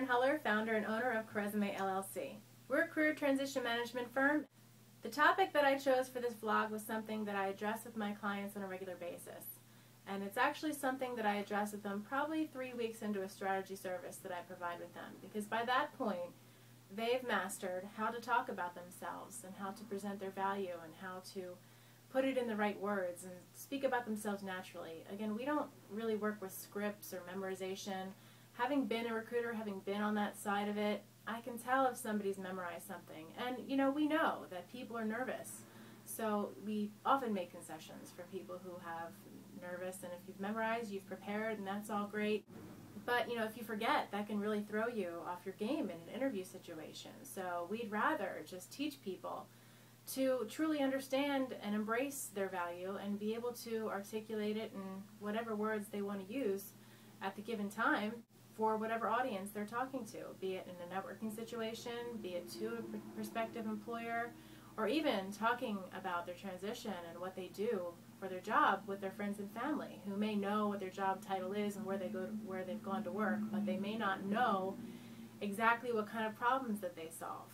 Karen Huller, founder and owner of Charisma LLC. We're a career transition management firm. The topic that I chose for this vlog was something that I address with my clients on a regular basis. And it's actually something that I address with them probably 3 weeks into a strategy service that I provide with them. Because by that point, they've mastered how to talk about themselves and how to present their value and how to put it in the right words and speak about themselves naturally. Again, we don't really work with scripts or memorization. Having been a recruiter, having been on that side of it, I can tell if somebody's memorized something. And, we know that people are nervous. So we often make concessions for people who have nervous, and if you've memorized, you've prepared, and that's all great. But, if you forget, that can really throw you off your game in an interview situation. So we'd rather just teach people to truly understand and embrace their value and be able to articulate it in whatever words they want to use at the given time for whatever audience they're talking to, be it in a networking situation, be it to a prospective employer, or even talking about their transition and what they do for their job with their friends and family who may know what their job title is and where they've gone to work, but they may not know exactly what kind of problems that they solve.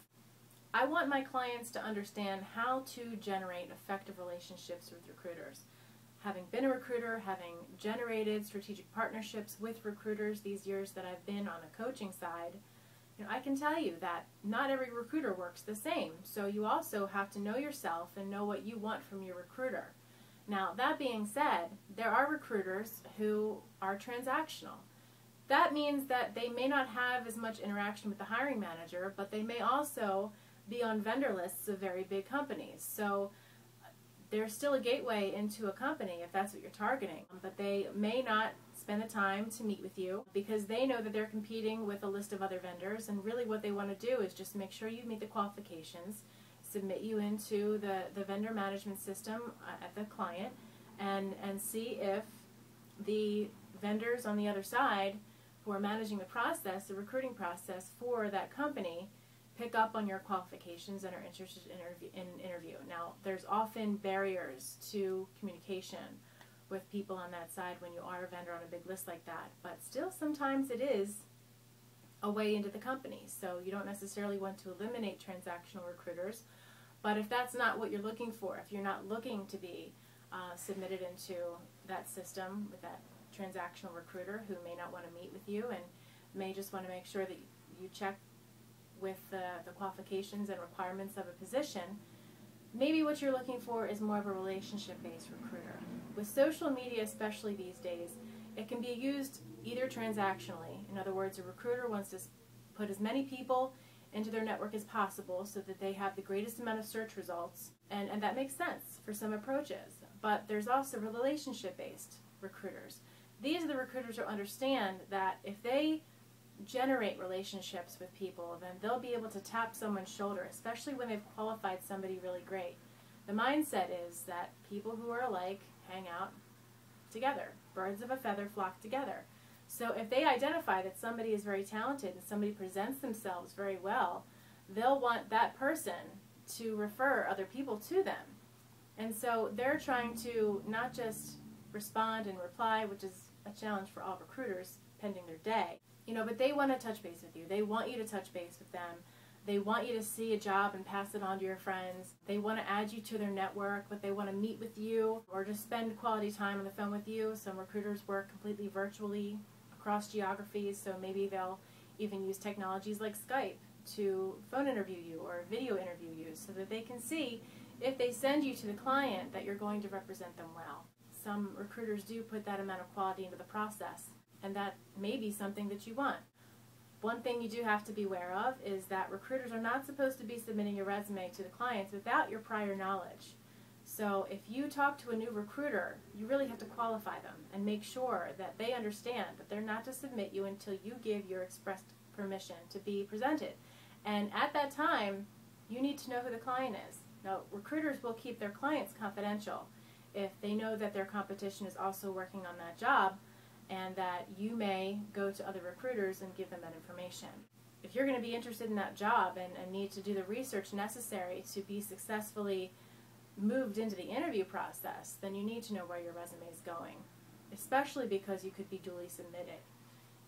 I want my clients to understand how to generate effective relationships with recruiters. Having been a recruiter, having generated strategic partnerships with recruiters these years that I've been on a coaching side, I can tell you that not every recruiter works the same. So you also have to know yourself and know what you want from your recruiter. Now, that being said, there are recruiters who are transactional. That means that they may not have as much interaction with the hiring manager, but they may also be on vendor lists of very big companies. So there's still a gateway into a company if that's what you're targeting, but they may not spend the time to meet with you because they know that they're competing with a list of other vendors, and really what they want to do is just make sure you meet the qualifications, submit you into the vendor management system at the client, and see if the vendors on the other side who are managing the process, the recruiting process for that company, pick up on your qualifications and are interested in interview. Now, there's often barriers to communication with people on that side when you are a vendor on a big list like that, but still sometimes it is a way into the company. So you don't necessarily want to eliminate transactional recruiters, but if that's not what you're looking for, if you're not looking to be submitted into that system with that transactional recruiter who may not want to meet with you and may just want to make sure that you check with the qualifications and requirements of a position, maybe what you're looking for is more of a relationship-based recruiter. With social media, especially these days, it can be used either transactionally. In other words, a recruiter wants to put as many people into their network as possible so that they have the greatest amount of search results, and that makes sense for some approaches. But there's also relationship-based recruiters. These are the recruiters who understand that if they generate relationships with people, then they'll be able to tap someone's shoulder, especially when they've qualified somebody really great. The mindset is that people who are alike hang out together. Birds of a feather flock together. So if they identify that somebody is very talented and somebody presents themselves very well, they'll want that person to refer other people to them. And so they're trying to not just respond and reply, which is a challenge for all recruiters pending their day, but they want to touch base with you. They want you to touch base with them. They want you to see a job and pass it on to your friends. They want to add you to their network, but they want to meet with you or just spend quality time on the phone with you. Some recruiters work completely virtually across geographies, so maybe they'll even use technologies like Skype to phone interview you or video interview you so that they can see if they send you to the client that you're going to represent them well. Some recruiters do put that amount of quality into the process, and that may be something that you want. One thing you do have to be aware of is that recruiters are not supposed to be submitting your resume to the clients without your prior knowledge. So if you talk to a new recruiter, you really have to qualify them and make sure that they understand that they're not to submit you until you give your expressed permission to be presented. And at that time, you need to know who the client is. Now, recruiters will keep their clients confidential if they know that their competition is also working on that job, and that you may go to other recruiters and give them that information. If you're going to be interested in that job and need to do the research necessary to be successfully moved into the interview process, then you need to know where your resume is going, especially because you could be duly submitted.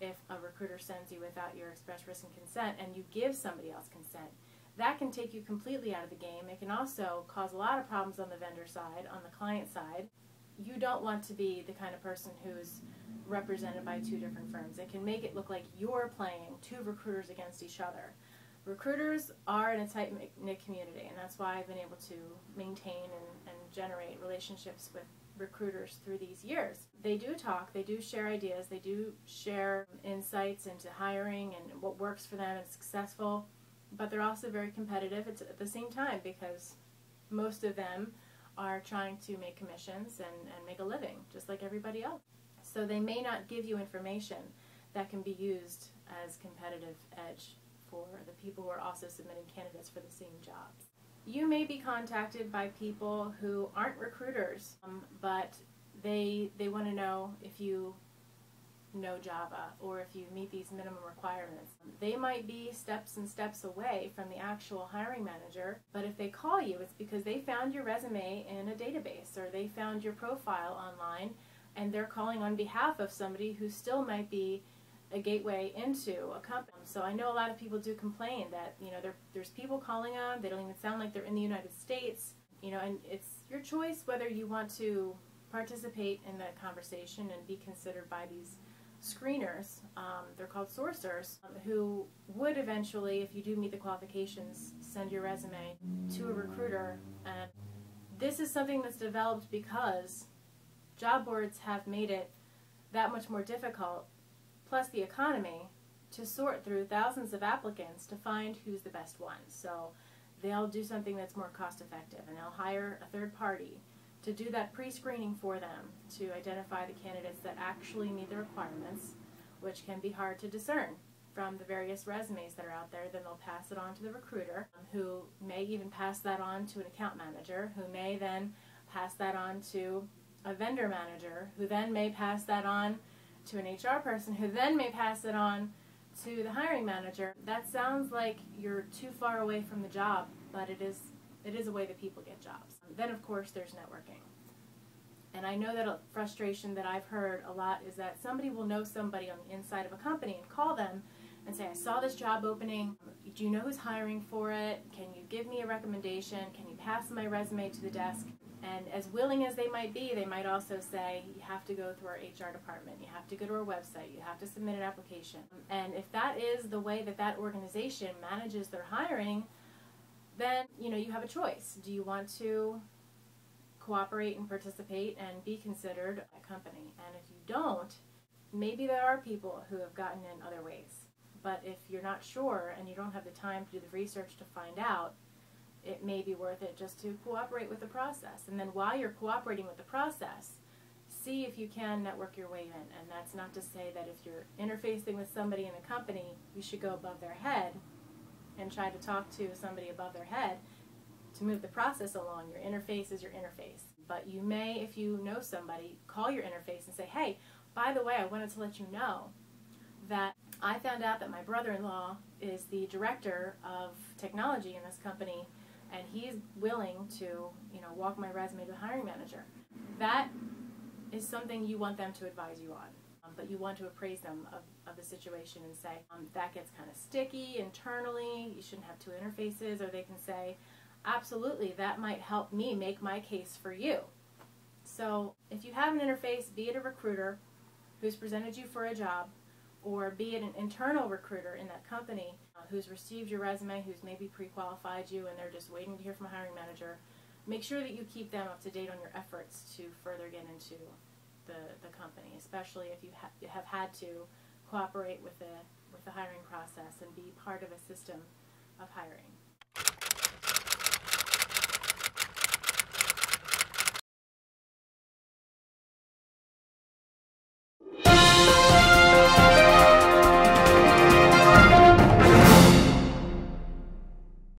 if a recruiter sends you without your express written consent and you give somebody else consent. That can take you completely out of the game. It can also cause a lot of problems on the vendor side, on the client side. You don't want to be the kind of person who's represented by two different firms. It can make it look like you're playing two recruiters against each other. Recruiters are in a tight-knit community, and that's why I've been able to maintain and generate relationships with recruiters through these years. They do talk, they do share ideas, they do share insights into hiring and what works for them and successful, but they're also very competitive at the same time, because most of them are trying to make commissions and make a living, just like everybody else. So they may not give you information that can be used as competitive edge for the people who are also submitting candidates for the same jobs. You may be contacted by people who aren't recruiters, but they want to know if you know Java or if you meet these minimum requirements. They might be steps and steps away from the actual hiring manager, but if they call you, it's because they found your resume in a database or they found your profile online and they're calling on behalf of somebody who still might be a gateway into a company. So I know a lot of people do complain that, there's people calling them, they don't even sound like they're in the United States, and it's your choice whether you want to participate in that conversation and be considered by these screeners, they're called sourcers, who would eventually, if you do meet the qualifications, send your resume to a recruiter. And this is something that's developed because job boards have made it that much more difficult, plus the economy, to sort through thousands of applicants to find who's the best one. So they'll do something that's more cost effective, and they'll hire a third party to do that pre-screening for them to identify the candidates that actually meet the requirements, which can be hard to discern from the various resumes that are out there. Then they'll pass it on to the recruiter, who may even pass that on to an account manager, who may then pass that on to a vendor manager, who then may pass that on to an HR person, who then may pass it on to the hiring manager. That sounds like you're too far away from the job, but it is a way that people get jobs. Then, of course, there's networking. And I know that a frustration that I've heard a lot is that somebody will know somebody on the inside of a company and call them and say, I saw this job opening. Do you know who's hiring for it? Can you give me a recommendation? Can you pass my resume to the desk? And as willing as they might be, they might also say, you have to go through our HR department, you have to go to our website, you have to submit an application. And if that is the way that that organization manages their hiring, then you have a choice. Do you want to cooperate and participate and be considered a company? And if you don't, maybe there are people who have gotten in other ways. But if you're not sure and you don't have the time to do the research to find out, it may be worth it just to cooperate with the process. And then while you're cooperating with the process, see if you can network your way in. And that's not to say that if you're interfacing with somebody in a company, you should go above their head and try to talk to somebody above their head to move the process along. Your interface is your interface. But you may, if you know somebody, call your interface and say, hey, by the way, I wanted to let you know that I found out that my brother-in-law is the director of technology in this company, and he's willing to, walk my resume to the hiring manager. That is something you want them to advise you on, but you want to appraise them of the situation and say, that gets kind of sticky internally, you shouldn't have two interfaces, or they can say, absolutely, that might help me make my case for you. So if you have an interface, be it a recruiter who's presented you for a job, or be it an internal recruiter in that company who's received your resume, who's maybe pre-qualified you and they're just waiting to hear from a hiring manager, make sure that you keep them up to date on your efforts to further get into the company, especially if you have had to cooperate with the hiring process and be part of a system of hiring.